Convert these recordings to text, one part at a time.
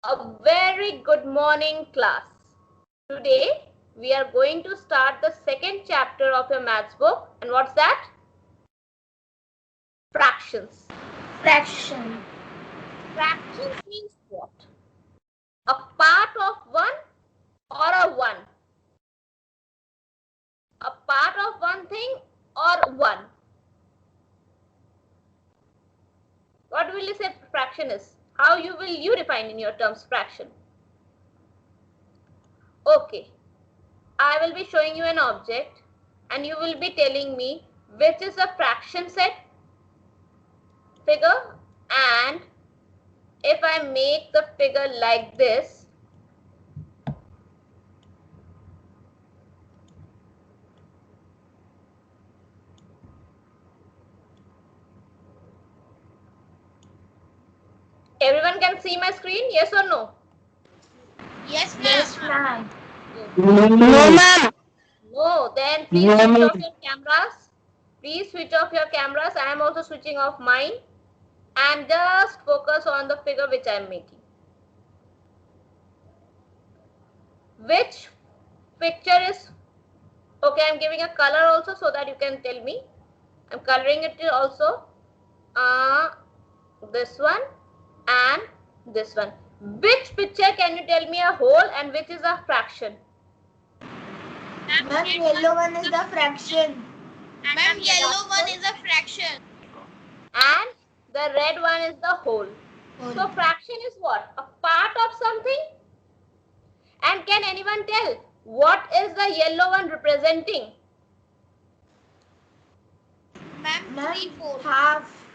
A very good morning, class. Today we are going to start the second chapter of your maths book. And what's that? Fractions. Fraction. Fractions means what? A part of one or a one? A part of one thing or one? What will you say fraction is? How will you define in your terms fraction? Okay, I will be showing you an object and you will be telling me which is a fraction set figure, and if I make the figure like this, everyone can see my screen, yes or no? Yes, ma'am. Yes, ma'am. No, ma'am. No, then please switch off your cameras. Please switch off your cameras. I am also switching off mine, and just focus on the figure which I am making. Which picture is okay? I am giving a color also so that you can tell me. I am coloring it also. This one and this one. Which picture can you tell me a whole and which is a fraction? Ma'am, yellow one is the fraction. Ma'am, yellow one is a fraction. And the red one is the whole. So fraction is what? A part of something. And can anyone tell what is the yellow one representing? Ma'am, 3/4. Half.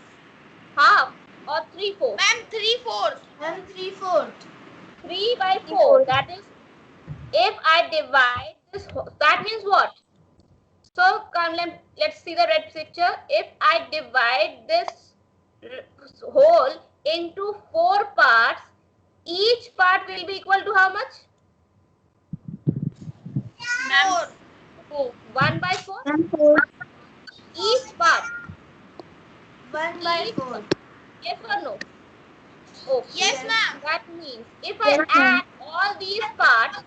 Half or 3/4? Ma'am, 3/4. Ma'am, 3/4. 3/4. That is, if I divide this, that means what? So come, let's see the red picture. If I divide this whole into 4 parts, each part will be equal to how much? 4. 1/4? Each part. 1/4. Yes or no? Okay. Yes, ma'am. That means if I add all these parts,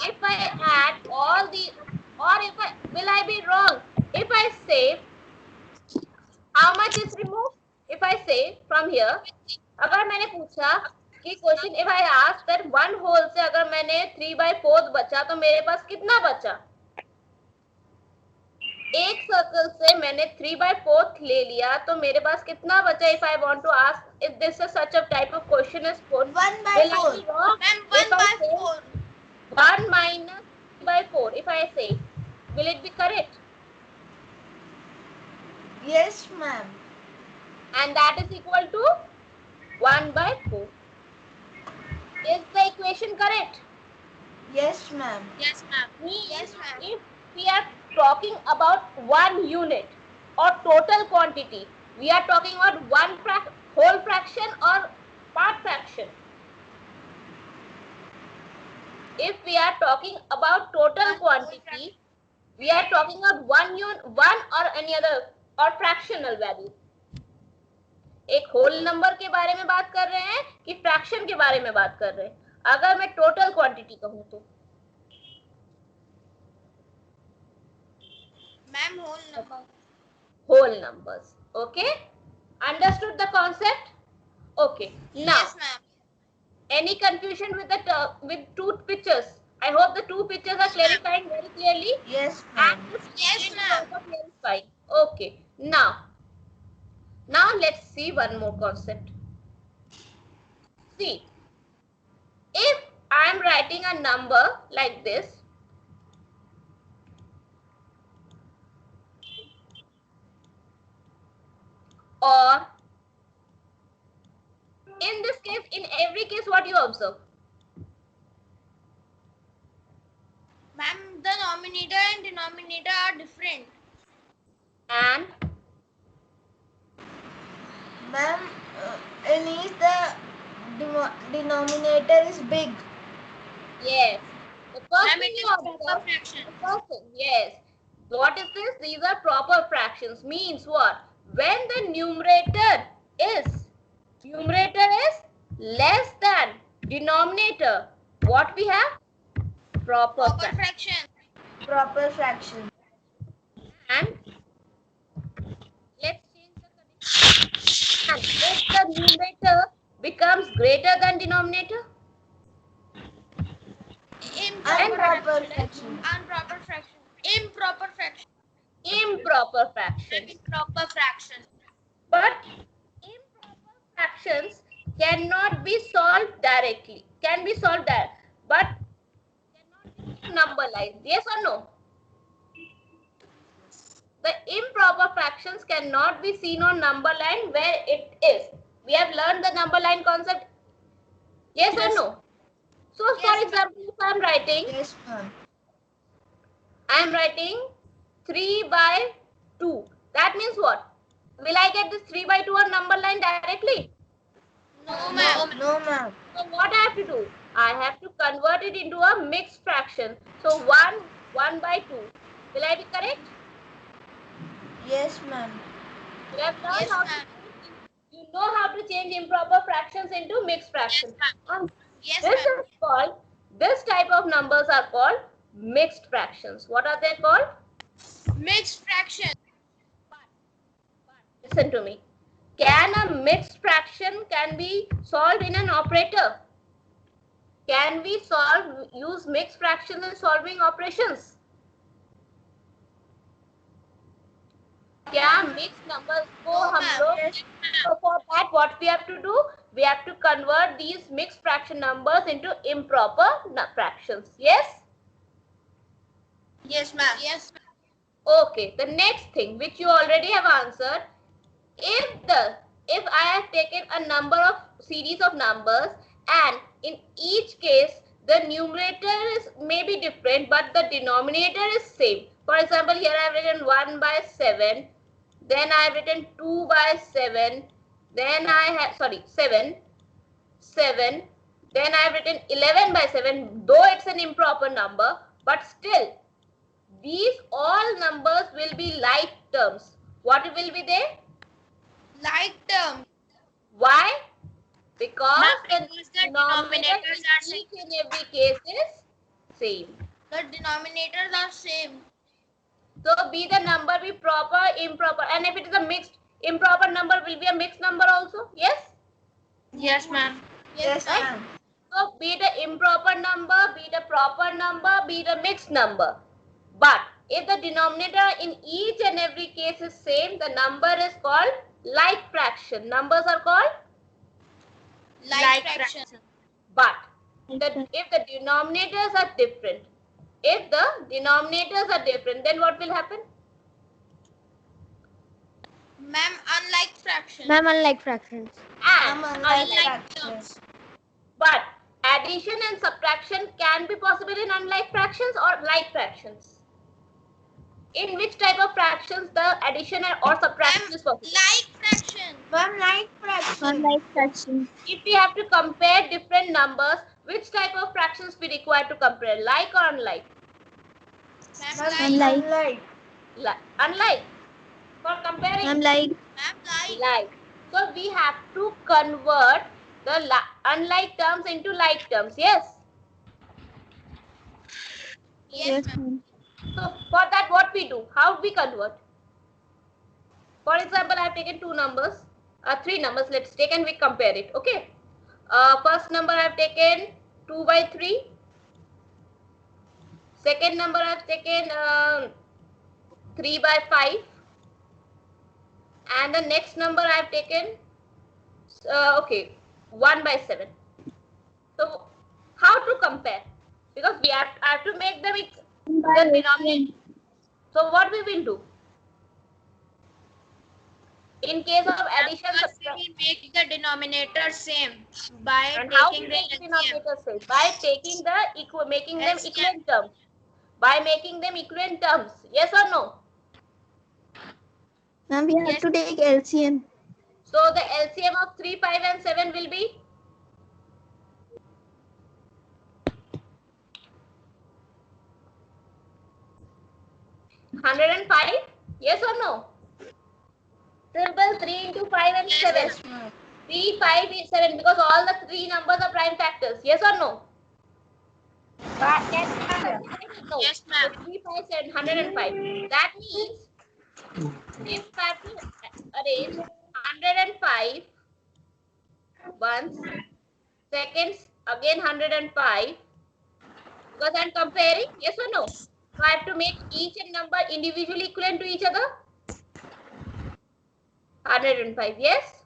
if I add all the, or if I, will I be wrong? If I say, how much is removed? If I say from here, अगर मैंने पूछा कि question, if I ask that one whole से अगर मैंने 3/4 बचा तो मेरे पास कितना बचा? एक सर्कल से मैंने 3/4 ले लिया तो मेरे पास कितना बचा? If I want to ask if this is such a type of question is put, 1/4. Ma'am, 1/4. 1 minus 3/4. If I say, will it be correct? Yes, ma'am. And that is equal to 1/4. Is the equation correct? Yes, ma'am. Yes, ma'am. Yes, ma'am. If we are talking about one unit or total quantity, we are talking about one whole fraction or part fraction. If we are talking about total quantity, we are talking about one or any other or fractional value. एक whole number के बारे में बात कर रहे हैं कि fraction के बारे में बात कर रहे हैं? अगर मैं टोटल क्वांटिटी कहूं तो Ma'am, whole number. whole numbers. Okay, understood the concept? Okay, now Yes, ma'am. any confusion with the with two pictures? I hope the two pictures are clarifying very clearly. Yes, And ma'am. this Yes, is ma'am. also clarifying. Okay, now let's see one more concept. See, if I am writing a number like this, or in this case, in every case, what you observe? Ma'am, the numerator and denominator are different. And Ma'am, in each the denominator is big. yes, the first Ma'am, thing it you is observe, proper fraction. the first thing, yes. What is this? These are proper fractions. Means what? When the numerator is less than Denominator, what we have? Proper Proper fraction. fraction. Proper fraction. And let's change the condition. And if the numerator becomes greater than denominator, Improper Improper fraction. fraction. Improper fraction. Improper fraction. improper fractions. Improper fraction. But improper fractions cannot be solved directly. Can be solved but cannot be seen number line. Yes or no? The improper fractions cannot be seen on number line where it is. We have learned the number line concept. Yes, or no? So, Yes, for example, if I am writing, Yes, ma'am. I am writing 3 by 2. That means what? Will I get this 3 by 2 on number line directly? No, ma'am. No, ma'am. So what I have to do? I have to convert it into a mixed fraction. So 1 by 2. Will I be correct? Yes, ma'am. You have learned Yes, how ma'am. to, you know how to change improper fractions into mixed fractions. Yes, This ma'am. is called, this type of numbers are called mixed fractions. What are they called? Mixed fraction. Listen to me. Can a mixed fraction can be solved in an operator? Can we use mixed fractions in solving operations? क्या mixed numbers को हम लोग, so for that what we have to do? We have to convert these mixed fraction numbers into improper fractions. Yes? Yes, ma'am. Yes, ma'am. Okay. The next thing which you already have answered, if I have taken a number of series of numbers and in each case the numerator is maybe different but the denominator is same. For example, here I have written 1 by 7. Then I have written 2 by 7. Then I have, 7. Then I have written 11 by 7. Though it's an improper number, but still, these all numbers will be like terms. What will be there? Like term. Why? Because Ma'am, the the denominator denominators are in same. each and every case is same. The denominators are same. So be the number be proper, improper, and if it is a mixed, improper number will be a mixed number also. Yes. Yes, ma'am. Yes, right? ma'am. So be it a improper number, be it a proper number, be it a mixed number. But if the denominator in each and every case is same, the number is called like fraction. Numbers are called Like fraction. but if the denominators are different, then what will happen? Ma'am, unlike fractions. Ma'am, unlike fractions. And Ma'am, unlike Unlike fractions. terms. but addition and subtraction can be possible in unlike fractions or like fractions. In which type of fractions the addition or subtraction is possible? Like fraction. Ma'am, like fraction. Unlike fractions. If we have to compare different numbers, which type of fractions we require to compare, like or unlike? Ma'am, Ma'am, like. unlike. Unlike. For comparing, Ma'am, like. Ma'am, like. like. So we have to convert the unlike terms into like terms. Yes. Yes, ma'am. ma'am. So for that, what we do? How we convert? For example, I have taken three numbers. Let's take and we compare it. Okay. First number I have taken 2 by 3. Second number I have taken 3 by 5. And the next number I have taken 1 by 7. So how to compare? Because I have to make them the denominator. So what we will do? In case of addition, First we will make the denominator same by and how we taking make the the LCM. denominator same? By taking the making them LCM. equivalent terms. By making them equivalent terms. Yes or no? Ma'am, we have Yes. to take LCM. So the LCM of 3, 5 and 7 will be? $105? Yes or no? Simple. 3 into 5 and 7. Yes, ma'am. 3, 5, 7 because all the three numbers are prime factors. Yes or no? No. Yes, ma'am. So 3, 5, 7, 105. That means if I have to arrange 105 once, seconds, again 105, because I'm comparing, yes or no? So I have to make each and number individually equivalent to each other. 105, yes?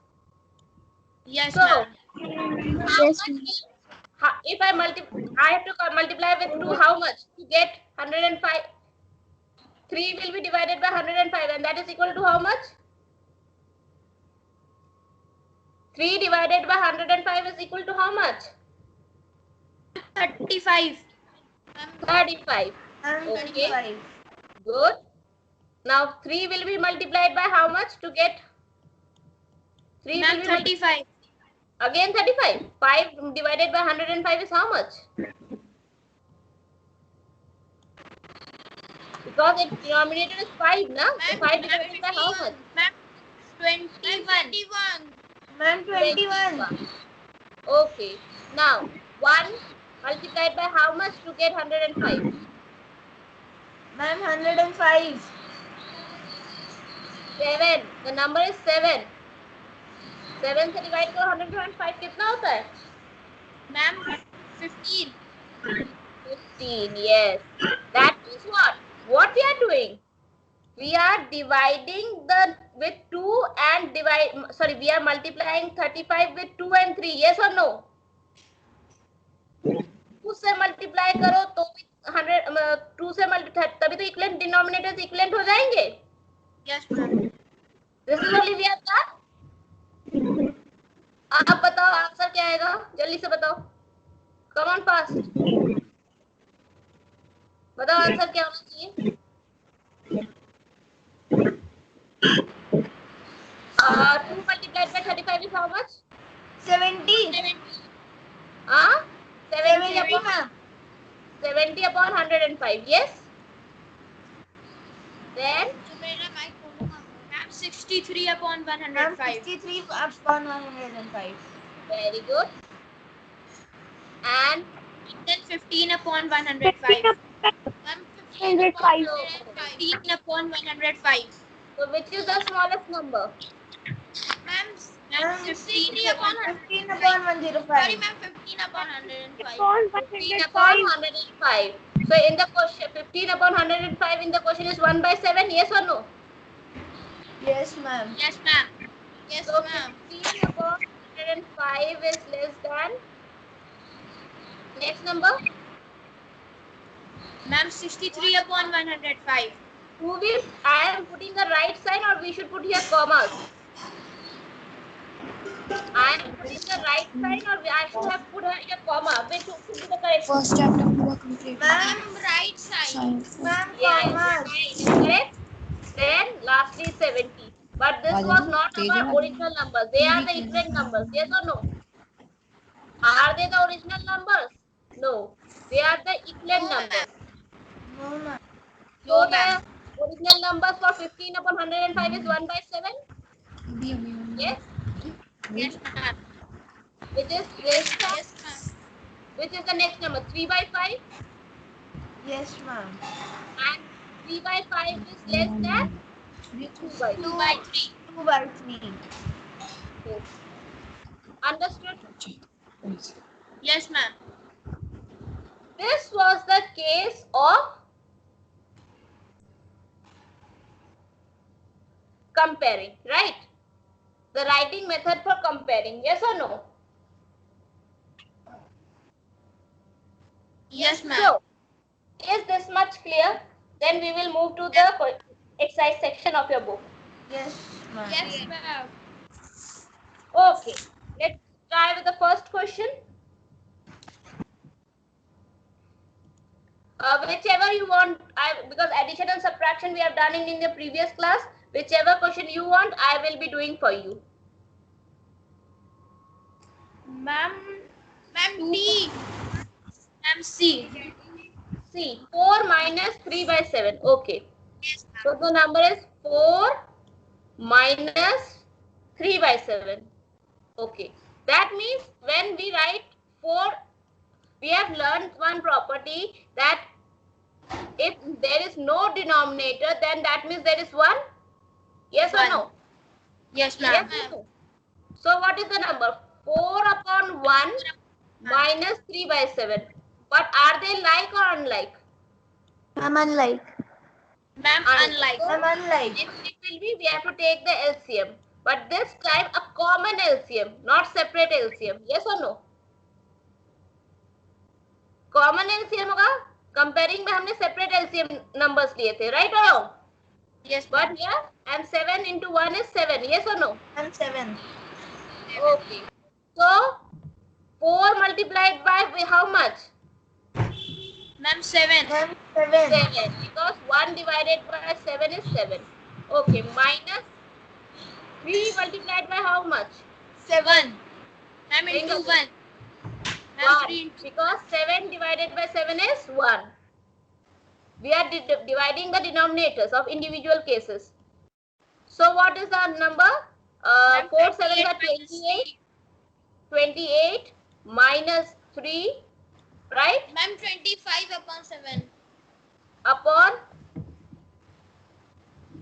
Yes, So, ma'am. how Yes, much ma'am. if I have to multiply with 2, how much to get 105? 3 will be divided by 105 and that is equal to how much? 3 divided by 105 is equal to how much? 35. 35. And Okay, 35. good. Now 3 will be multiplied by how much to get? 3 Ma'am, will be 35. again 35. 5 divided by 105 is how much? Because its denominator is 5, na? So 5 divided by how much? Ma'am, 21. Ma'am, 21. Okay. Now 1 multiplied by how much to get 105? Ma'am, 105. 7. The number is 7. 7 से divide करो 105 कितना होता है? Ma'am, 15. 15. Yes. That means what? What we are doing? We are dividing the with 2 and we are multiplying 35 with 2 and 3. Yes or no? 2 से multiply करो तो 2 से तभी तो इक्विवेलेंट डिनोमिनेटर्स इक्विवेलेंट हो जाएंगे. Yes, ma'am. This is only we have done. आप बताओ आंसर क्या आएगा? जल्दी से बताओ. Come on fast. बताओ आंसर क्या होना चाहिए? 2 multiplied by 35 is how much? 70. 70 upon ma'am. 70 upon 105. Yes. Then Ma'am, 63 upon Ma'am, 105. 63 upon 105. very good. And Then 15 upon 105. Ma'am, 105. 15 upon 105. so which is the smallest number? Ma'am, 15 upon 15 upon 105. Sorry, ma'am, 15 upon 105. 15 upon 105. So in the question, 15 upon 105 in the question is 1 by 7. Yes or no? Yes, ma'am. Yes, ma'am. Yes, So ma'am. 15 upon 105 is less than. Next number. Ma'am, 63 upon 105. I am putting the right sign or we should put here commas? I am putting the right sign or I should have put here comma? Which should be the correct? First chapter पूरा complete. Ma'am, Right side. ma'am, Yes, commas. right, is correct. Then lastly 70. But this was not our original numbers. They are the equivalent numbers. Yes or no? Are they the original numbers? No. They are the equivalent numbers. No, ma'am. So the original numbers for 15 upon 105 is 1 by 7. Yes. Yes, ma'am. Which is less than. Yes, ma'am. Which is the next number? 3 by 5. Yes, ma'am. And 3 by 5 is less than 2 by 3. 2 by 3. 2 by 3. Okay. Understood? Yes, ma'am. This was the case of comparing, right? The writing method for comparing. Yes or no? Yes, ma'am. So, is this much clear? Then we will move to the exercise section of your book. Yes, ma'am. Yes, ma'am. Okay, let's try with the first question. Whichever you want, because addition and subtraction we have done in the previous class. Whichever question you want, I will be doing for you. Ma'am, D. Ma'am, C. See, 4 minus 3 by 7. Okay. Yes, ma'am. So the number is 4 minus 3 by 7. Okay. That means when we write 4, we have learned one property that if there is no denominator, then that means there is 1. Yes or One. no? Yes, Yes ma'am. or no? So what is the number? 4 upon 1 minus 3 by 7. But are they like or unlike? Ma'am, unlike. Ma'am, unlike. So, Ma'am, unlike. next it will be we have to take the LCM. But this time a common LCM, not separate LCM. Yes or no? Common LCM होगा. Comparing में हमने separate LCM numbers लिए थे, right or wrong? Yes, But ma'am. here, and 7 into 1 is 7. Yes or no? Ma'am, 7. Okay. So, 4 multiplied by how much? Ma'am, 7. Ma'am, 7. 7. Because 1 divided by 7 is 7. Okay. Minus 3 multiplied by how much? 7. Ma'am, Bring into again. 1. Ma'am, 1. 3 into Because 7 divided by 7 is 1. We are dividing the denominators of individual cases. So what is our number? 4 7s are 28. 28 minus 3, right? Ma'am, 25 upon 7. Upon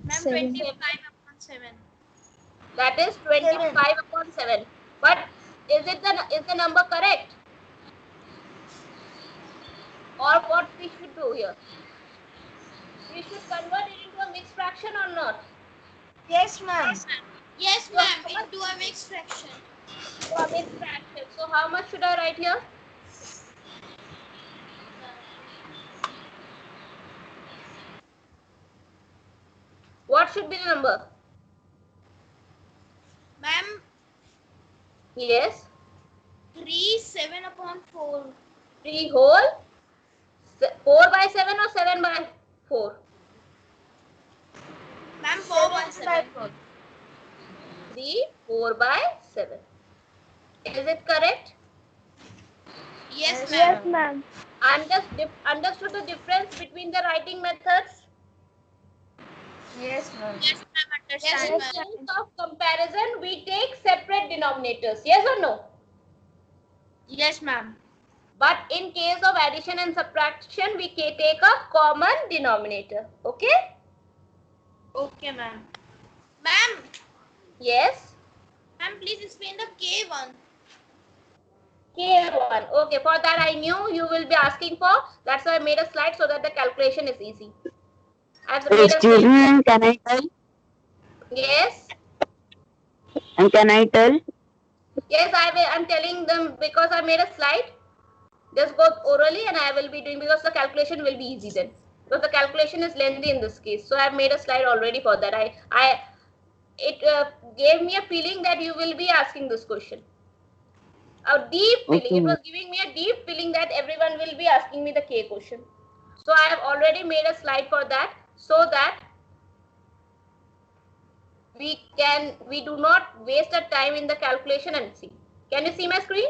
Ma'am, 7. 25 upon 7. that is 25 upon 7. But is the number correct? Or what we should do here? We should convert it into a mixed fraction or not? Yes, ma'am. Yes, ma'am, into a mixed fraction. So a mixed fraction. So how much should I write here? What should be the number? Ma'am, Yes. 3 7 upon 4. 3 whole. 4 by 7 or 7 by 4? Ma'am, 4 by 7. 3 4 by 7. Is it correct? Yes, Yes, ma'am. ma'am. Understood the difference between the writing methods? Yes, ma'am. Yes, ma'am, In understand, ma'am. terms of comparison, we take separate denominators. Yes or no? Yes, ma'am. But in case of addition and subtraction, we take a common denominator. Okay? Okay, ma'am. Ma'am, Yes. ma'am, please explain the K one. K1. Okay, for that I knew you will be asking for. That's why I made a slide so that the calculation is easy. I've made a Excuse slide. me, and can I tell? Yes. And can I tell? Yes, I'm telling them because I made a slide. Just go orally and I will be doing because the calculation will be easy then. Because the calculation is lengthy in this case. So I've made a slide already for that. It gave me a feeling that you will be asking this question. A deep feeling. Okay. It was giving me a deep feeling that everyone will be asking me the K question. So I have already made a slide for that so that we do not waste the time in the calculation and see. Can you see my screen?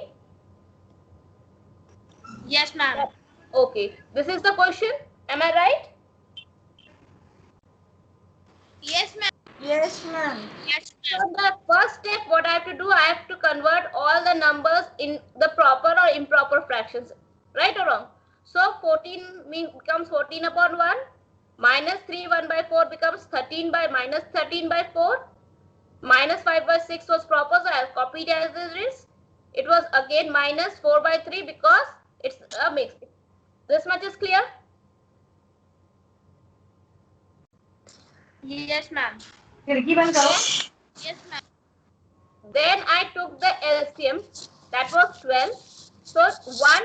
Yes, ma'am. Okay. This is the question. Am I right? Yes, ma'am. Yes, ma'am. Yes, So ma'am. the first step, what I have to do, I have to convert all the numbers in the proper or improper fractions. Right or wrong? So 14 becomes 14 upon 1. Minus 3 1 by 4 becomes 13 by minus 13 by 4. Minus 5 by 6 was proper, so I have copied as it is. It was again minus 4 by 3 because it's a mix. This much is clear? Yes, ma'am. Yes. Yes, ma'am. Then I took the LCM, that was 12. So 1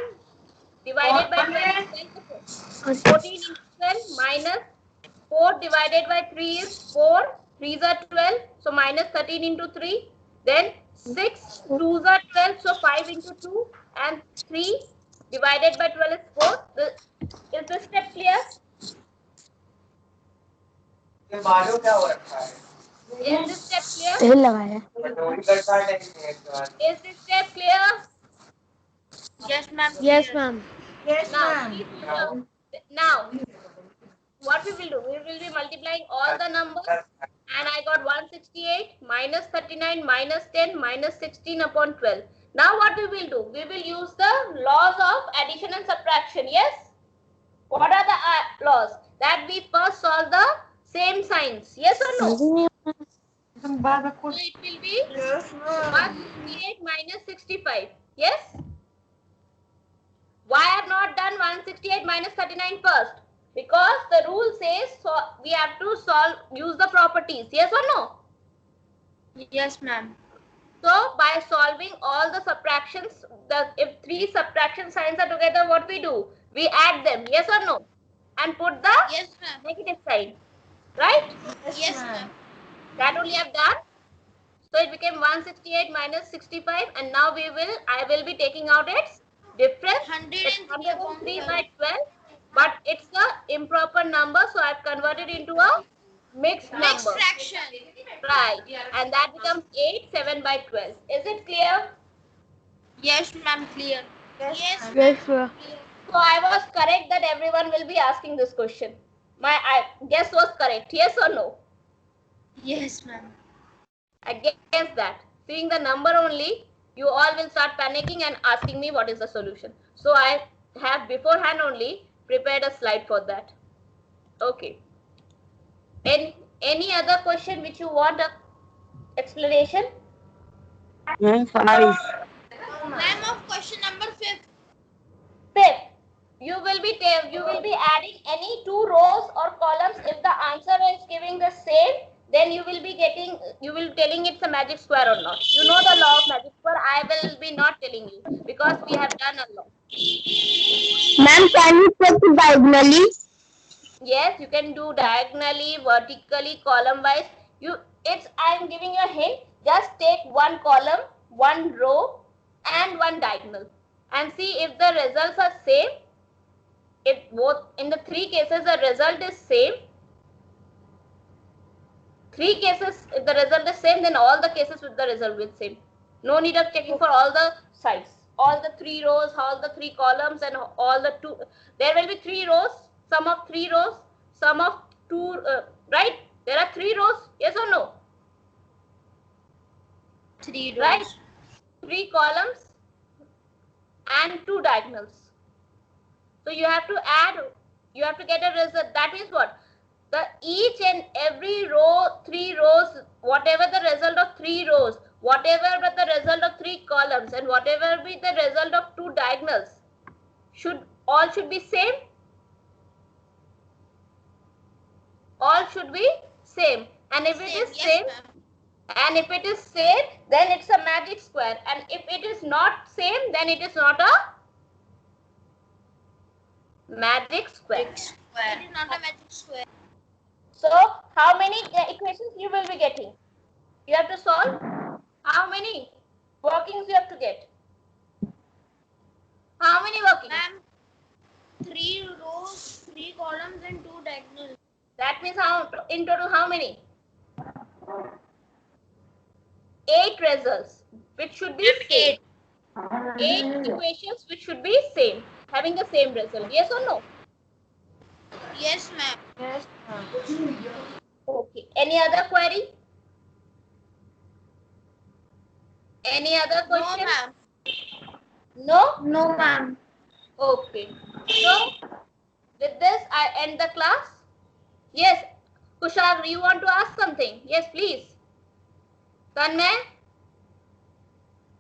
divided by 12 is 14 into 12 minus 4 divided by 3 is 4. 3s are 12, so minus 13 into 3. Then 6 2s are 12, so 5 into 2 and 3 divided by 12 is 4. Is this step clear? Is this step clear? तेल लगाया Is this step clear? Yes, ma'am. Yes, ma'am. Yes, Now, ma'am. please now, what we will do? We will be multiplying all the numbers And I got 168 minus 39 minus 10 minus 16 upon 12. Now what we will do? We will use the laws of addition and subtraction. Yes? What are the laws? That we first solve the same signs. Yes or no? So it will be Yes, ma'am. 168 minus 65. Yes? Why I have not done 168 minus 39 first? Because the rule says so we have to use the properties. Yes or no? Yes, ma'am. So by solving all the subtractions, if three subtraction signs are together, what we do? We add them. Yes or no? And put the Yes, ma'am. negative sign. Right? Yes, ma'am. That only I have done. So it became 168 minus 65, and now I will be taking out its difference. It's 103 by 12, but it's the improper number, so I've converted into a mixed Mixed number. fraction. Right, and that becomes 8, 7 by 12. Is it clear? Yes, ma'am. Clear. Yes, ma'am. Yes, sir. So I was correct that everyone will be asking this question. My guess was correct. Yes or no? Yes, ma'am. I guess that. Seeing the number only, you all will start panicking and asking me what is the solution. So I have beforehand only prepared a slide for that. Okay. Any other question which you want a explanation? Ma'am, 5. Ma'am, of question number 5. Fifth, you will be adding any two rows or columns. If the answer is giving the same, then you will telling it's a magic square or not. You know the law of magic square. I will be not telling you because we have done a law. Ma'am, can you check it diagonally? Yes, you can do diagonally, vertically, column wise. I am giving you a hint. Just take one column, one row, and one diagonal, and see if the results are same. If both in the three cases the result is same, three cases if the result is same, then all the cases with the result will same. No need of checking for all the sides, all the three rows, all the three columns, and all the two. There will be three rows, sum of three rows, sum of two. Right? There are three rows. Yes or no? 3 rows. Right? Three columns and two diagonals. So you have to add. You have to get a result. That means what? The each and every row, three rows, whatever the result of three rows, whatever but the result of three columns, and whatever be the result of two diagonals, should be same. All should be same. And if it is same, and if it is same, then it's a magic square. And if it is not same, then it is not a magic square. It is not a magic square. So how many equations you will be getting? You have to solve how many workings you have to get? How many workings? Ma'am, 3 rows, 3 columns, and 2 diagonals. That means in total how many? 8 results, which should be same. 8 equations which should be same, having the same result. Yes or no? Yes, ma'am. Yes, ma'am. Okay. Any other query? Any other No, question? ma'am. No? No, ma'am. Okay. So, with this, I end the class. Yes. Kushag, you want to ask something? Yes, please. Tanmay?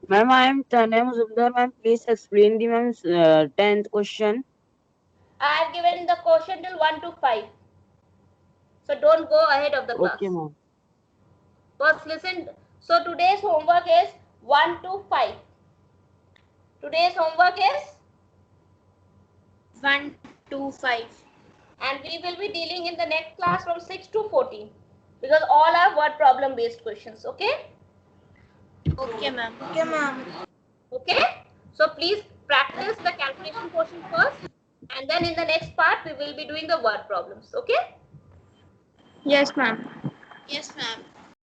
Ma'am, I am Tanay Muzumdar. Ma'am, please explain the ma'am's 10th question. I have given the question till 1 to 5. So, don't go ahead of the class. Okay, ma'am. First, listen. So, today's homework is 1 to 5. Today's homework is 1, 2, 5. and we will be dealing in the next class from 6 to 14 because all are word problem based questions. Okay? Okay, ma'am. Okay, ma'am. Okay? So please practice the calculation portion first and then in the next part we will be doing the word problems. Okay? Yes, ma'am. Yes, ma'am.